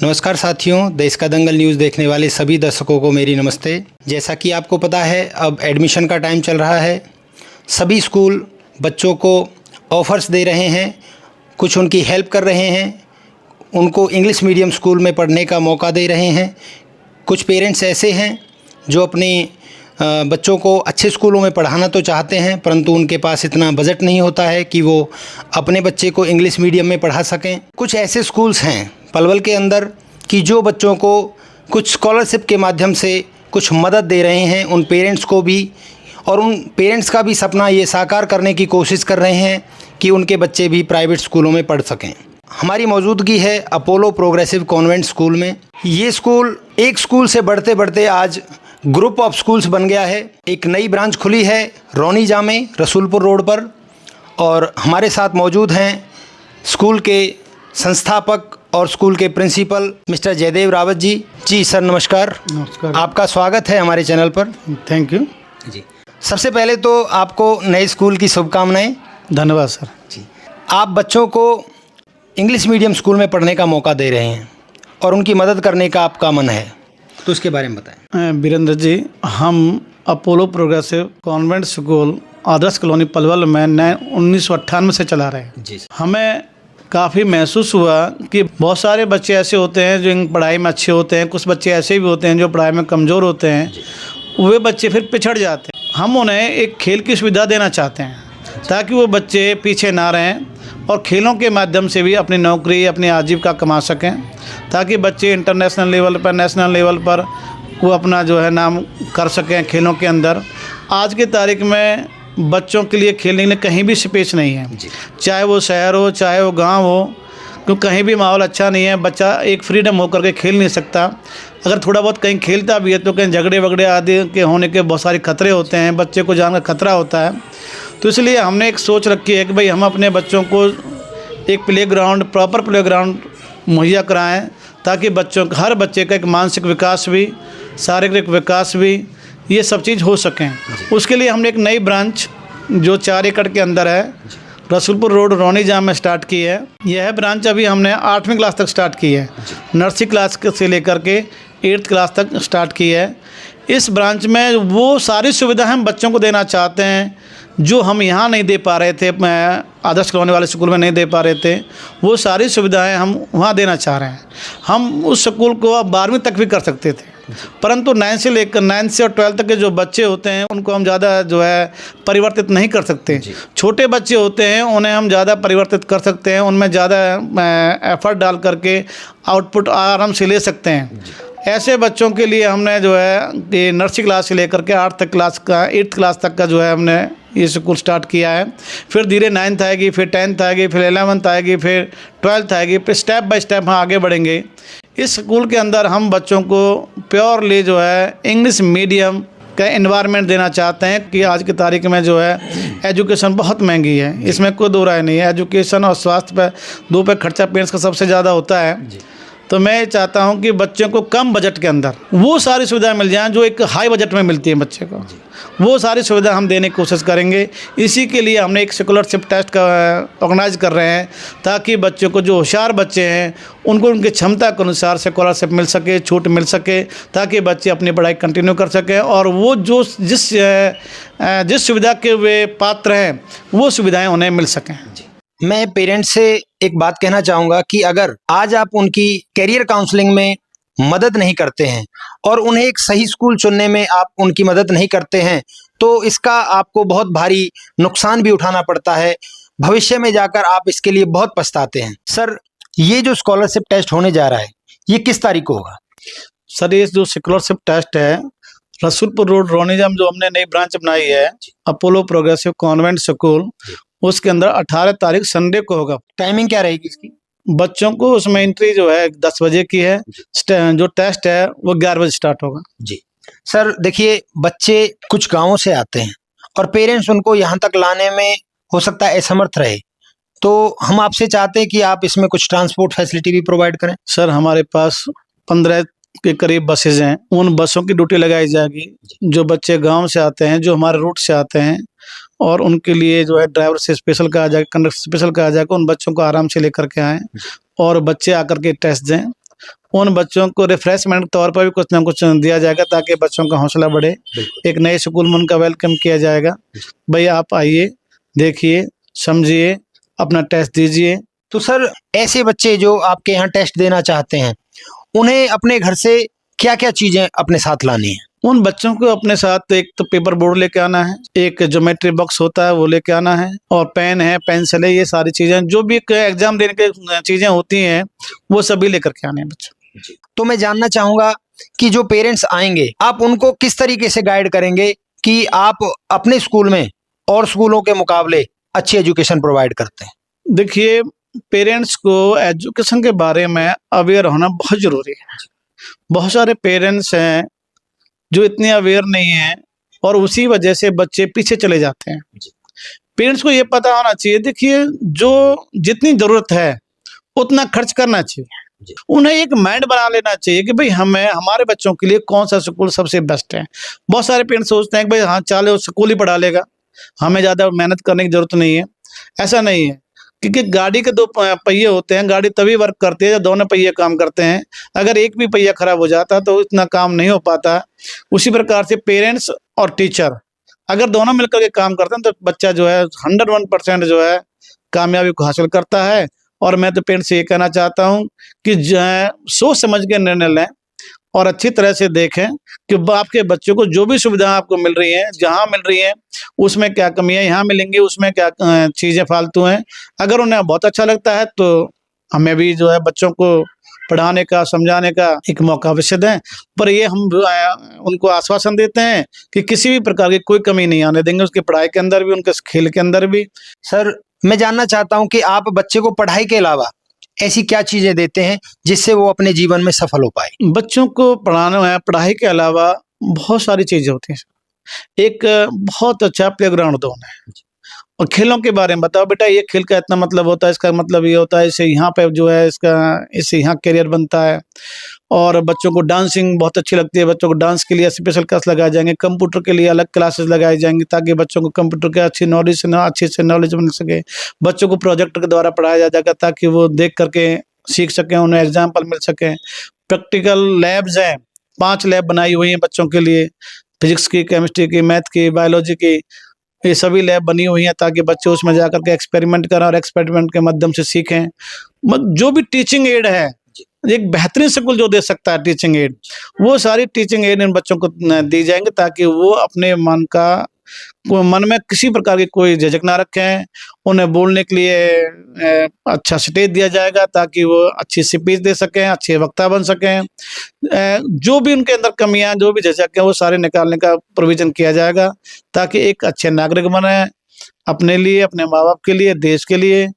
नमस्कार साथियों, देश का दंगल न्यूज़ देखने वाले सभी दर्शकों को मेरी नमस्ते। जैसा कि आपको पता है, अब एडमिशन का टाइम चल रहा है। सभी स्कूल बच्चों को ऑफ़र्स दे रहे हैं, कुछ उनकी हेल्प कर रहे हैं, उनको इंग्लिश मीडियम स्कूल में पढ़ने का मौका दे रहे हैं। कुछ पेरेंट्स ऐसे हैं जो अपने बच्चों को अच्छे स्कूलों में पढ़ाना तो चाहते हैं, परंतु उनके पास इतना बजट नहीं होता है कि वो अपने बच्चे को इंग्लिश मीडियम में पढ़ा सकें। कुछ ऐसे स्कूल्स हैं पलवल के अंदर कि जो बच्चों को कुछ स्कॉलरशिप के माध्यम से कुछ मदद दे रहे हैं, उन पेरेंट्स को भी, और उन पेरेंट्स का भी सपना ये साकार करने की कोशिश कर रहे हैं कि उनके बच्चे भी प्राइवेट स्कूलों में पढ़ सकें। हमारी मौजूदगी है अपोलो प्रोग्रेसिव कॉन्वेंट स्कूल में। ये स्कूल एक स्कूल से बढ़ते बढ़ते आज ग्रुप ऑफ स्कूल्स बन गया है। एक नई ब्रांच खुली है रौनीजा में, रसूलपुर रोड पर, और हमारे साथ मौजूद हैं स्कूल के संस्थापक और स्कूल के प्रिंसिपल मिस्टर जयदेव रावत जी। जी सर, नमस्कार। नमस्कार, आपका स्वागत है हमारे चैनल पर। थैंक यू जी, सबसे पहले तो आपको नए स्कूल की शुभकामनाएं। धन्यवाद सर। जी, आप बच्चों को इंग्लिश मीडियम स्कूल में पढ़ने का मौका दे रहे हैं और उनकी मदद करने का आपका मन है, तो उसके बारे में बताएं। वीरेंद्र जी, हम अपोलो प्रोग्रेसिव कॉन्वेंट स्कूल आदर्श कॉलोनी पलवल में 1998 से चला रहे हैं। जी, हमें काफ़ी महसूस हुआ कि बहुत सारे बच्चे ऐसे होते हैं जो पढ़ाई में अच्छे होते हैं, कुछ बच्चे ऐसे भी होते हैं जो पढ़ाई में कमज़ोर होते हैं। वे बच्चे फिर पिछड़ जाते हैं। हम उन्हें एक खेल की सुविधा देना चाहते हैं ताकि वो बच्चे पीछे ना रहें और खेलों के माध्यम से भी अपनी नौकरी, अपनी आजीविका कमा सकें, ताकि बच्चे इंटरनेशनल लेवल पर, नेशनल लेवल पर वो अपना जो है नाम कर सकें खेलों के अंदर। आज की तारीख में बच्चों के लिए खेलने के लिए कहीं भी स्पेस नहीं है, चाहे वो शहर हो चाहे वो गांव हो, क्योंकि कहीं भी माहौल अच्छा नहीं है। बच्चा एक फ्रीडम होकर के खेल नहीं सकता। अगर थोड़ा बहुत कहीं खेलता भी है तो कहीं झगड़े वगड़े आदि के होने के बहुत सारे खतरे होते हैं, बच्चे को जान का खतरा होता है। तो इसलिए हमने एक सोच रखी है कि भाई हम अपने बच्चों को एक प्लेग्राउंड, प्रॉपर प्लेग्राउंड मुहैया कराएं, ताकि बच्चों का, हर बच्चे का एक मानसिक विकास भी, शारीरिक विकास भी, ये सब चीज़ हो सकें। उसके लिए हमने एक नई ब्रांच जो 4 एकड़ के अंदर है, रसूलपुर रोड रौनीजा में स्टार्ट की है। यह ब्रांच अभी हमने 8वीं क्लास तक स्टार्ट की है, नर्सरी क्लास से लेकर के 8th क्लास तक स्टार्ट की है। इस ब्रांच में वो सारी सुविधाएं हम बच्चों को देना चाहते हैं जो हम यहाँ नहीं दे पा रहे थे, आदर्श कॉलोनी वाले स्कूल में नहीं दे पा रहे थे। वो सारी सुविधाएं हम वहाँ देना चाह रहे हैं। हम उस स्कूल को अब 12वीं तक भी कर सकते थे, परंतु 9 से लेकर 9 से और 12 तक के जो बच्चे होते हैं उनको हम ज़्यादा जो है परिवर्तित नहीं कर सकते। छोटे बच्चे होते हैं उन्हें हम ज़्यादा परिवर्तित कर सकते हैं, उनमें ज़्यादा एफर्ट डाल करके आउटपुट आराम से ले सकते हैं। ऐसे बच्चों के लिए हमने जो है नर्सरी क्लास से लेकर के 8th क्लास का 8th क्लास तक का जो है हमने ये स्कूल स्टार्ट किया है। फिर धीरे 9th आएगी, फिर 10th आएगी, फिर 11th आएगी, फिर 12th आएगी, फिर स्टेप बाय स्टेप हम आगे बढ़ेंगे। इस स्कूल के अंदर हम बच्चों को प्योरली जो है इंग्लिश मीडियम का एनवायरनमेंट देना चाहते हैं कि आज की तारीख में जो है एजुकेशन बहुत महंगी है, इसमें कोई दो राय नहीं है। एजुकेशन और स्वास्थ्य पे दो पे खर्चा पेरेंट्स का सबसे ज़्यादा होता है। तो मैं चाहता हूं कि बच्चों को कम बजट के अंदर वो सारी सुविधाएं मिल जाएं जो एक हाई बजट में मिलती है बच्चे को। वो सारी सुविधा हम देने की कोशिश करेंगे। इसी के लिए हमने एक स्कॉलरशिप टेस्ट का ऑर्गेनाइज कर रहे हैं, ताकि बच्चों को, जो होशियार बच्चे हैं, उनको उनकी क्षमता के अनुसार स्कॉलरशिप मिल सके, छूट मिल सके, ताकि बच्चे अपनी पढ़ाई कंटिन्यू कर सकें और वो जो जिस सुविधा के वे पात्र हैं वो सुविधाएँ उन्हें मिल सकें। मैं पेरेंट्स से एक बात कहना चाहूँगा कि अगर आज आप उनकी कैरियर काउंसलिंग में मदद नहीं करते हैं और उन्हें एक सही स्कूल चुनने में आप उनकी मदद नहीं करते हैं, तो इसका आपको बहुत भारी नुकसान भी उठाना पड़ता है। भविष्य में जाकर आप इसके लिए बहुत पछताते हैं। सर, ये जो स्कॉलरशिप टेस्ट होने जा रहा है, ये किस तारीख को होगा? सर, ये जो स्कॉलरशिप टेस्ट है रसूलपुर रोड रौनीजा में जो हमने नई ब्रांच बनाई है अपोलो प्रोग्रेसिव कॉन्वेंट स्कूल, उसके अंदर 18 तारीख संडे को होगा। टाइमिंग क्या रहेगी इसकी? बच्चों को उसमें एंट्री जो है 10 बजे की है, जो टेस्ट है वो 11 बजे स्टार्ट होगा। जी सर, देखिए, बच्चे कुछ गांवों से आते हैं और पेरेंट्स उनको यहाँ तक लाने में हो सकता है असमर्थ रहे, तो हम आपसे चाहते हैं कि आप इसमें कुछ ट्रांसपोर्ट फैसिलिटी भी प्रोवाइड करें। सर, हमारे पास 15 के करीब बसेज हैं, उन बसों की ड्यूटी लगाई जाएगी। जो बच्चे गांव से आते हैं, जो हमारे रूट से आते हैं, और उनके लिए जो है ड्राइवर से स्पेशल कहा जाएगा, कंडक्टर स्पेशल कहा जाएगा, उन बच्चों को आराम से लेकर के आएँ और बच्चे आकर के टेस्ट दें। उन बच्चों को रिफ्रेशमेंट के तौर पर भी कुछ ना कुछ दिया जाएगा ताकि बच्चों का हौसला बढ़े। एक नए स्कूल में उनका वेलकम किया जाएगा, भाई आप आइए, देखिए, समझिए, अपना टेस्ट दीजिए। तो सर ऐसे बच्चे जो आपके यहाँ टेस्ट देना चाहते हैं, उन्हें अपने घर से क्या क्या चीज़ें अपने साथ लानी है? उन बच्चों को अपने साथ एक तो पेपर बोर्ड लेके आना है, एक ज्योमेट्री बॉक्स होता है वो लेके आना है, और पेन है, पेंसिल है, ये सारी चीज़ें जो भी एग्जाम देने के चीज़ें होती हैं वो सभी लेकर के आने हैं बच्चों। तो मैं जानना चाहूँगा कि जो पेरेंट्स आएंगे, आप उनको किस तरीके से गाइड करेंगे कि आप अपने स्कूल में और स्कूलों के मुकाबले अच्छी एजुकेशन प्रोवाइड करते हैं? देखिए, पेरेंट्स को एजुकेशन के बारे में अवेयर होना बहुत ज़रूरी है। बहुत सारे पेरेंट्स हैं जो इतने अवेयर नहीं हैं और उसी वजह से बच्चे पीछे चले जाते हैं। पेरेंट्स को ये पता होना चाहिए, देखिए जो जितनी ज़रूरत है उतना खर्च करना चाहिए। उन्हें एक माइंड बना लेना चाहिए कि भाई हमें हमारे बच्चों के लिए कौन सा स्कूल सबसे बेस्ट है। बहुत सारे पेरेंट्स सोचते हैं कि भाई हाँ चलो स्कूल ही पढ़ा लेगा, हमें ज़्यादा मेहनत करने की ज़रूरत नहीं है। ऐसा नहीं है, क्योंकि गाड़ी के दो पहिए होते हैं, गाड़ी तभी वर्क करती है जब दोनों पहिए काम करते हैं। अगर एक भी पहिया खराब हो जाता तो इतना काम नहीं हो पाता। उसी प्रकार से पेरेंट्स और टीचर अगर दोनों मिलकर के काम करते हैं तो बच्चा जो है 101% जो है कामयाबी को हासिल करता है। और मैं तो पेरेंट्स से ये कहना चाहता हूँ कि जो है सोच समझ के निर्णय लें और अच्छी तरह से देखें कि आपके बच्चों को जो भी सुविधा आपको मिल रही है, जहाँ मिल रही है, उसमें क्या कमियां यहाँ मिलेंगी, उसमें क्या चीज़ें फालतू हैं। अगर उन्हें बहुत अच्छा लगता है तो हमें भी जो है बच्चों को पढ़ाने का, समझाने का एक मौका अवश्य दें। पर ये हम उनको आश्वासन देते हैं कि किसी भी प्रकार की कोई कमी नहीं आने देंगे, उसकी पढ़ाई के अंदर भी, उनके खेल के अंदर भी। सर मैं जानना चाहता हूँ कि आप बच्चे को पढ़ाई के अलावा ऐसी क्या चीज़ें देते हैं जिससे वो अपने जीवन में सफल हो पाए? बच्चों को पढ़ाना है, पढ़ाई के अलावा बहुत सारी चीज़ें होती हैं। एक बहुत अच्छा प्लेग्राउंड दो है और खेलों के बारे में बताओ, बेटा ये खेल का इतना मतलब होता है, इसका मतलब ये होता है, इससे यहाँ पे जो है इससे यहाँ करियर बनता है। और बच्चों को डांसिंग बहुत अच्छी लगती है, बच्चों को डांस के लिए स्पेशल क्लास लगाए जाएंगे, कंप्यूटर के लिए अलग क्लासेस लगाई जाएंगी ताकि बच्चों को कंप्यूटर के अच्छे से नॉलेज मिल सके। बच्चों को प्रोजेक्टर के द्वारा पढ़ाया जाएगा ताकि वो देख करके सीख सकें, उन्हें एग्जाम्पल मिल सकें। प्रैक्टिकल लैब्स हैं, 5 लैब बनाई हुई हैं बच्चों के लिए, फिजिक्स की, केमिस्ट्री की, मैथ की, बायोलॉजी की, ये सभी लैब बनी हुई हैं ताकि बच्चे उसमें जाकर के एक्सपेरिमेंट करें और एक्सपेरिमेंट के माध्यम से सीखें। जो भी टीचिंग एड है, एक बेहतरीन स्कूल जो दे सकता है टीचिंग एड, वो सारी टीचिंग एड इन बच्चों को दी जाएंगे ताकि वो अपने मन में किसी प्रकार की कोई झिझक ना रखें। उन्हें बोलने के लिए अच्छा स्टेज दिया जाएगा ताकि वो अच्छी स्पीच दे सकें, अच्छे वक्ता बन सकें। जो भी उनके अंदर कमियां, जो भी झिझक है, वो सारे निकालने का प्रोविजन किया जाएगा ताकि एक अच्छे नागरिक बने अपने लिए, अपने माँ बाप के लिए, देश के लिए।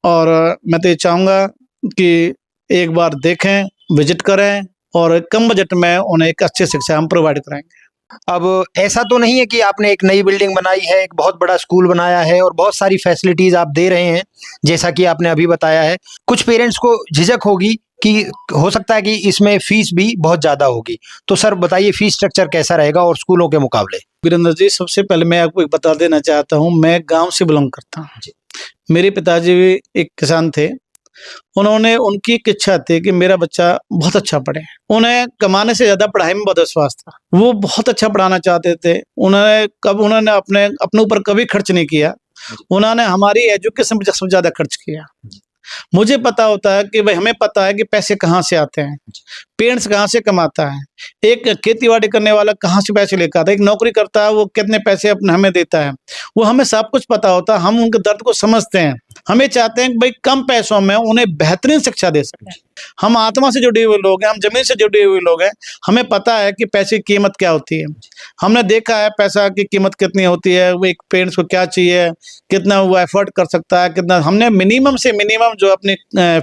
और मैं तो ये चाहूँगा कि एक बार देखें, विजिट करें और कम बजट में उन्हें एक अच्छी शिक्षा हम प्रोवाइड कराएंगे। अब ऐसा तो नहीं है कि आपने एक नई बिल्डिंग बनाई है, एक बहुत बड़ा स्कूल बनाया है और बहुत सारी फैसिलिटीज़ आप दे रहे हैं, जैसा कि आपने अभी बताया है। कुछ पेरेंट्स को झिझक होगी कि हो सकता है कि इसमें फ़ीस भी बहुत ज़्यादा होगी। तो सर बताइए फ़ीस स्ट्रक्चर कैसा रहेगा और स्कूलों के मुकाबले? वीरेंद्र जी, सबसे पहले मैं आपको एक बता देना चाहता हूँ, मैं गाँव से बिलोंग करता हूँ। मेरे पिताजी भी एक किसान थे। उनकी एक इच्छा थी कि मेरा बच्चा बहुत अच्छा पढ़े। उन्हें कमाने से ज्यादा पढ़ाई में बहुत विश्वास था। वो बहुत अच्छा पढ़ाना चाहते थे। उन्होंने अपने ऊपर कभी खर्च नहीं किया। उन्होंने हमारी एजुकेशन पर सबसे ज्यादा खर्च किया। मुझे पता होता है कि भाई, हमें पता है कि पैसे कहाँ से आते हैं, पेरेंट्स कहाँ से कमाता है, एक खेतीबाड़ी करने वाला कहाँ से पैसे लेकर आता है, एक नौकरी करता है वो कितने पैसे अपने हमें देता है, वो हमें सब कुछ पता होता है। हम उनके दर्द को समझते हैं। हमें चाहते हैं कि भाई कम पैसों में उन्हें बेहतरीन शिक्षा दे सकें। हम आत्मा से जुड़े हुए लोग हैं, हम जमीन से जुड़े हुए लोग हैं। हमें पता है कि पैसे की कीमत क्या होती है। हमने देखा है पैसा की कीमत कितनी होती है, वो एक पेरेंट्स को क्या चाहिए, कितना वो एफर्ट कर सकता है, कितना। हमने मिनिमम से मिनिमम जो अपनी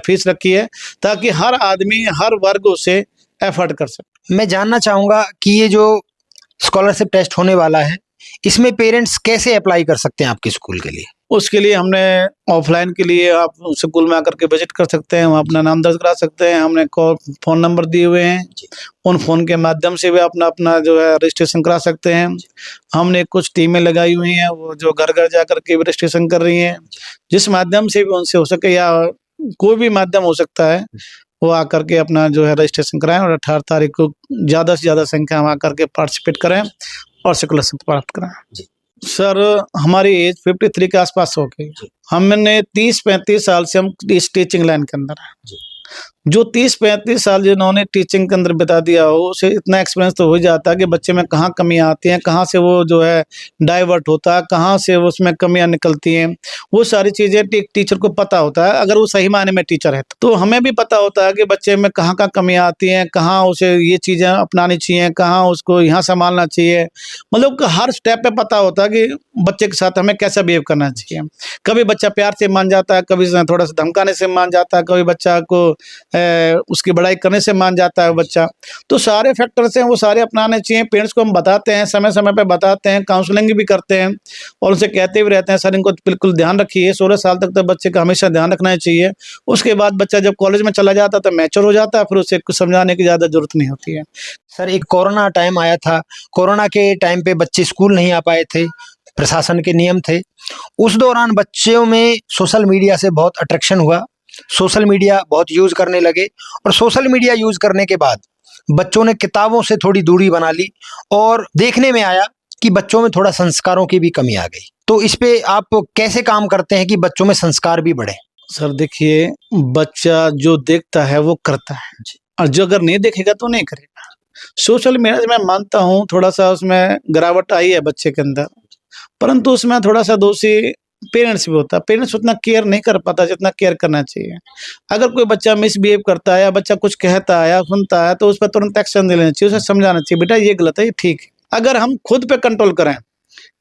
फीस रखी है ताकि हर आदमी, हर वर्ग उसे एफर्ट कर सके। मैं जानना चाहूँगा कि ये जो स्कॉलरशिप टेस्ट होने वाला है, इसमें पेरेंट्स कैसे अप्लाई कर सकते हैं आपके स्कूल के लिए? उसके लिए हमने ऑफलाइन के लिए आप स्कूल में आकर के विजिट कर सकते हैं, वहाँ अपना नाम दर्ज करा सकते हैं। हमने फ़ोन नंबर दिए हुए हैं, उन फ़ोन के माध्यम से भी अपना जो है रजिस्ट्रेशन करा सकते हैं। हमने कुछ टीमें लगाई हुई हैं, वो जो घर घर जा कर के भी रजिस्ट्रेशन कर रही हैं, जिस माध्यम से भी उनसे हो सके, या कोई भी माध्यम हो सकता है, वो आकर के अपना जो है रजिस्ट्रेशन कराएं और 18 तारीख को ज़्यादा से ज़्यादा संख्या में आकर के पार्टिसिपेट करें और सेकुलर प्राप्त कराएं। सर हमारी एज 53 के आसपास हो गई। हमने 30-35 साल से हम इस टीचिंग लाइन के अंदर है। जो 30-35 साल जिन्होंने टीचिंग के अंदर बिता दिया हो, उसे इतना एक्सपीरियंस तो हो जाता है कि बच्चे में कहाँ कमियां आती हैं, कहाँ से वो जो है डाइवर्ट होता है, कहाँ से उसमें कमियां निकलती हैं, वो सारी चीज़ें टीचर को पता होता है, अगर वो सही मायने में टीचर है। तो हमें भी पता होता है कि बच्चे में कहाँ कहाँ कमियां आती हैं, कहाँ उसे ये चीज़ें अपनानी चाहिए, कहाँ उसको यहाँ संभालना चाहिए। मतलब कि हर स्टेप पे पता होता है कि बच्चे के साथ हमें कैसा बिहेव करना चाहिए। कभी बच्चा प्यार से मान जाता है, कभी थोड़ा सा धमकाने से मान जाता है, कभी बच्चा को उसकी बड़ाई करने से मान जाता है बच्चा। तो सारे फैक्टर्स हैं, वो सारे अपनाने चाहिए। पेरेंट्स को हम बताते हैं, समय समय पे बताते हैं, काउंसलिंग भी करते हैं और उनसे कहते भी रहते हैं सर इनको बिल्कुल ध्यान रखिए। 16 साल तक तो बच्चे का हमेशा ध्यान रखना चाहिए। उसके बाद बच्चा जब कॉलेज में चला जाता है तो मैच्योर हो जाता है, फिर उसे कुछ समझाने की ज़्यादा जरूरत नहीं होती है। सर एक कोरोना टाइम आया था, कोरोना के टाइम पे बच्चे स्कूल नहीं आ पाए थे, प्रशासन के नियम थे। उस दौरान बच्चों में सोशल मीडिया से बहुत अट्रैक्शन हुआ, सोशल मीडिया बहुत यूज़ करने लगे और सोशल मीडिया यूज़ करने के बाद बच्चों ने किताबों से थोड़ी दूरी बना ली और देखने में आया कि बच्चों में थोड़ा संस्कारों की भी कमी आ गई। तो इस पे आप कैसे काम करते हैं कि बच्चों में संस्कार भी बढ़े? सर देखिए, बच्चा जो देखता है वो करता है और जो अगर नहीं देखेगा तो नहीं करेगा। सोशल मीडिया मैं मानता हूँ थोड़ा सा उसमें गिरावट आई है बच्चे के अंदर, परंतु उसमें थोड़ा सा दोषी पेरेंट्स भी होता है। पेरेंट्स उतना केयर नहीं कर पाता जितना केयर करना चाहिए। अगर कोई बच्चा मिसबिहेव करता है या बच्चा कुछ कहता है या सुनता है तो उस पर तुरंत एक्शन ले लेना चाहिए, उसे समझाना चाहिए बेटा ये गलत है ये ठीक है। अगर हम खुद पे कंट्रोल करें,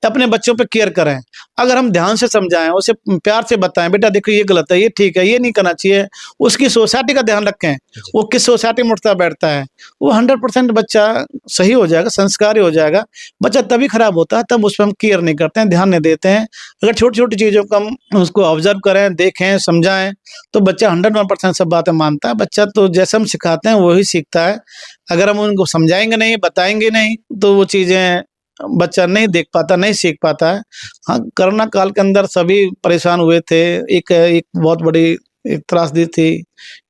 अपने बच्चों पे केयर करें, अगर हम ध्यान से समझाएं, उसे प्यार से बताएं बेटा देखो ये गलत है ये ठीक है ये नहीं करना चाहिए, उसकी सोसाइटी का ध्यान रखें, वो किस सोसाइटी में उठता बैठता है, वो 100% बच्चा सही हो जाएगा, संस्कारी हो जाएगा। बच्चा तभी खराब होता है तब उस पर हम केयर नहीं करते हैं, ध्यान नहीं देते हैं। अगर छोटी छोटी चीज़ों को हम उसको ऑब्जर्व करें, देखें, समझाएं तो बच्चा 101% सब बातें मानता है। बच्चा तो जैसे हम सिखाते हैं वही सीखता है। अगर हम उनको समझाएंगे नहीं, बताएंगे नहीं तो वो चीज़ें बच्चा नहीं देख पाता, नहीं सीख पाता है। हाँ, कोरोना काल के अंदर सभी परेशान हुए थे। एक बहुत बड़ी एक त्रासदी थी,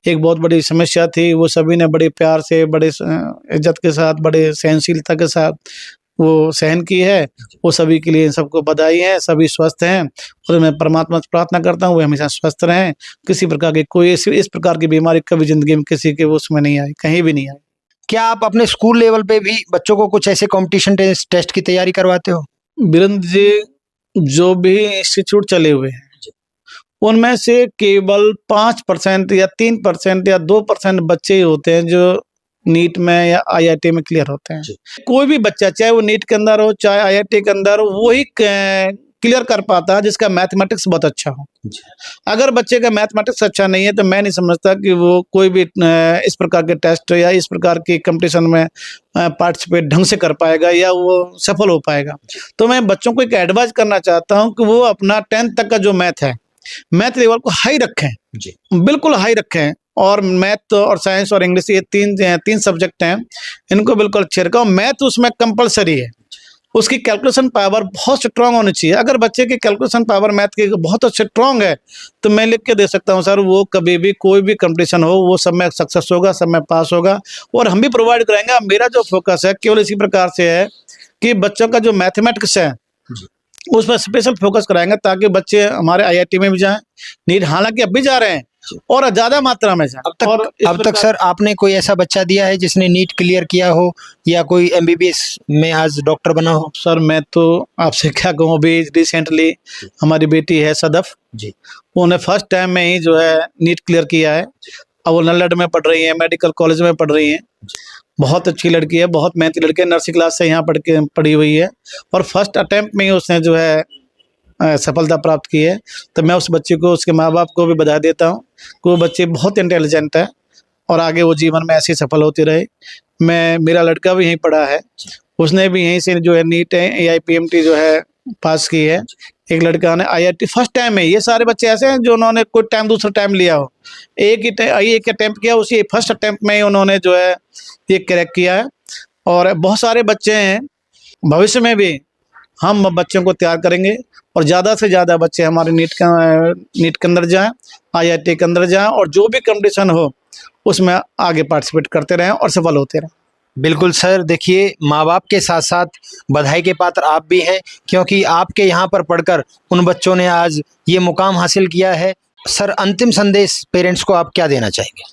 एक बहुत बड़ी समस्या थी। वो सभी ने बड़े प्यार से, बड़े इज्जत के साथ, बड़े सहनशीलता के साथ वो सहन की है। वो सभी के लिए सबको बधाई है, सभी स्वस्थ हैं और मैं परमात्मा से प्रार्थना करता हूँ वो हमेशा स्वस्थ रहें। किसी प्रकार की कोई इस प्रकार की बीमारी कभी जिंदगी में किसी के उसमें नहीं आई, कहीं भी नहीं आई। क्या आप अपने स्कूल लेवल पे भी बच्चों को कुछ ऐसे कंपटीशन टेस्ट की तैयारी करवाते हो? वीरेंद्र जी, जो भी इंस्टीट्यूट चले हुए हैं उनमें से केवल 5% या 3% या 2% बच्चे ही होते हैं जो नीट में या आईआईटी में क्लियर होते हैं। कोई भी बच्चा चाहे वो नीट के अंदर हो चाहे आईआईटी के अंदर हो, वही क्लियर कर पाता है जिसका मैथमेटिक्स बहुत अच्छा हो। अगर बच्चे का मैथमेटिक्स अच्छा नहीं है तो मैं नहीं समझता कि वो कोई भी इस प्रकार के टेस्ट या इस प्रकार की कंपटीशन में पार्टिसिपेट ढंग से कर पाएगा या वो सफल हो पाएगा। तो मैं बच्चों को एक एडवाइस करना चाहता हूँ कि वो अपना 10th तक का जो मैथ है, मैथ लेवल को हाई रखें, बिल्कुल हाई रखें। और मैथ और साइंस और इंग्लिश ये तीन सब्जेक्ट हैं, इनको बिल्कुल अच्छे रखें। मैथ उसमें कंपलसरी है, उसकी कैलकुलेशन पावर बहुत स्ट्रांग होनी चाहिए। अगर बच्चे की कैलकुलेशन पावर मैथ की बहुत स्ट्रांग है तो मैं लिख के दे सकता हूँ सर, वो कभी भी कोई भी कंपटीशन हो वो सब में सक्सेस होगा, सब में पास होगा और हम भी प्रोवाइड कराएंगे। मेरा जो फोकस है केवल इसी प्रकार से है कि बच्चों का जो मैथमेटिक्स है उस पर स्पेशल फोकस कराएंगे ताकि बच्चे हमारे आईआईटी में भी जाएं, नीट हालांकि अब भी जा रहे हैं और ज्यादा मात्रा में जाएं। अब तक सर आपने कोई ऐसा बच्चा दिया है जिसने नीट क्लियर किया हो या कोई एमबीबीएस में आज डॉक्टर बना हो? सर मैं तो आपसे क्या कहूँ, अभी रिसेंटली हमारी बेटी है सदफ जी, उन्होंने फर्स्ट टाइम में ही जो है नीट क्लियर किया है। अब वो नल्लड में पढ़ रही है, मेडिकल कॉलेज में पढ़ रही है। बहुत अच्छी लड़की है, बहुत मेहनती लड़की है, नर्सिंग क्लास से यहाँ पढ़ी हुई है और फर्स्ट अटेम्प्ट में ही उसने जो है सफलता प्राप्त की है। तो मैं उस बच्चे को, उसके माँ बाप को भी बधाई देता हूँ कि वो बच्चे बहुत इंटेलिजेंट है और आगे वो जीवन में ऐसे सफल होती रहे। मेरा लड़का भी यहीं पढ़ा है, उसने भी यहीं से जो है नीट AIPMT जो है पास की है। एक लड़का ने IIT फर्स्ट टाइम में। ये सारे बच्चे ऐसे हैं जो उन्होंने कोई टाइम दूसरा टाइम लिया हो, एक अटैम्प्ट किया, उसी फर्स्ट अटैम्प्ट में ही उन्होंने जो है ये क्रैक किया है। और बहुत सारे बच्चे हैं, भविष्य में भी हम बच्चों को तैयार करेंगे और ज़्यादा से ज़्यादा बच्चे हमारे नीट के अंदर जाएं, IIT के अंदर जाएं और जो भी कंपटीशन हो उसमें आगे पार्टिसिपेट करते रहें और सफल होते रहें। बिल्कुल सर, देखिए माँ बाप के साथ साथ बधाई के पात्र आप भी हैं, क्योंकि आपके यहाँ पर पढ़कर उन बच्चों ने आज ये मुकाम हासिल किया है। सर, अंतिम संदेश पेरेंट्स को आप क्या देना चाहेंगे?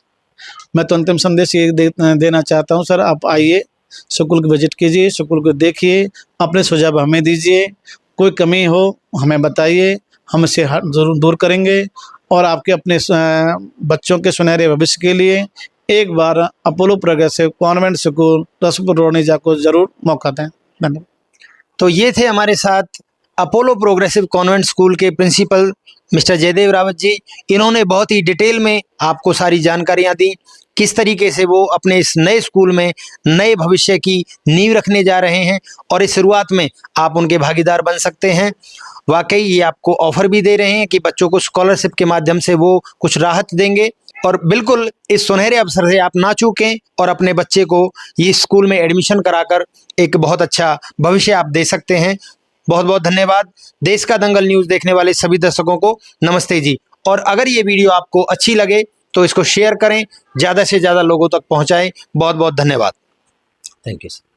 मैं तो अंतिम संदेश ये देना चाहता हूँ सर, आप आइए, स्कूल को विजिट कीजिए, स्कूल को देखिए, अपने सुझाव हमें दीजिए, कोई कमी हो हमें बताइए, हम इसे ज़रूर दूर करेंगे और आपके अपने बच्चों के सुनहरे भविष्य के लिए एक बार Apollo progressive convent school Rasulpur रोनिजा को ज़रूर मौका दें। धन्यवाद। तो ये थे हमारे साथ अपोलो प्रोग्रेसिव कॉन्वेंट स्कूल के प्रिंसिपल मिस्टर जयदेव रावत जी। इन्होंने बहुत ही डिटेल में आपको सारी जानकारियां दी, किस तरीके से वो अपने इस नए स्कूल में नए भविष्य की नींव रखने जा रहे हैं और इस शुरुआत में आप उनके भागीदार बन सकते हैं। वाकई ये आपको ऑफर भी दे रहे हैं कि बच्चों को स्कॉलरशिप के माध्यम से वो कुछ राहत देंगे, और बिल्कुल इस सुनहरे अवसर से आप ना चूकें और अपने बच्चे को ये स्कूल में एडमिशन कराकर एक बहुत अच्छा भविष्य आप दे सकते हैं। बहुत बहुत धन्यवाद। देश का दंगल न्यूज़ देखने वाले सभी दर्शकों को नमस्ते जी। और अगर ये वीडियो आपको अच्छी लगे तो इसको शेयर करें, ज़्यादा से ज़्यादा लोगों तक पहुँचाएं। बहुत बहुत धन्यवाद। Thank you sir.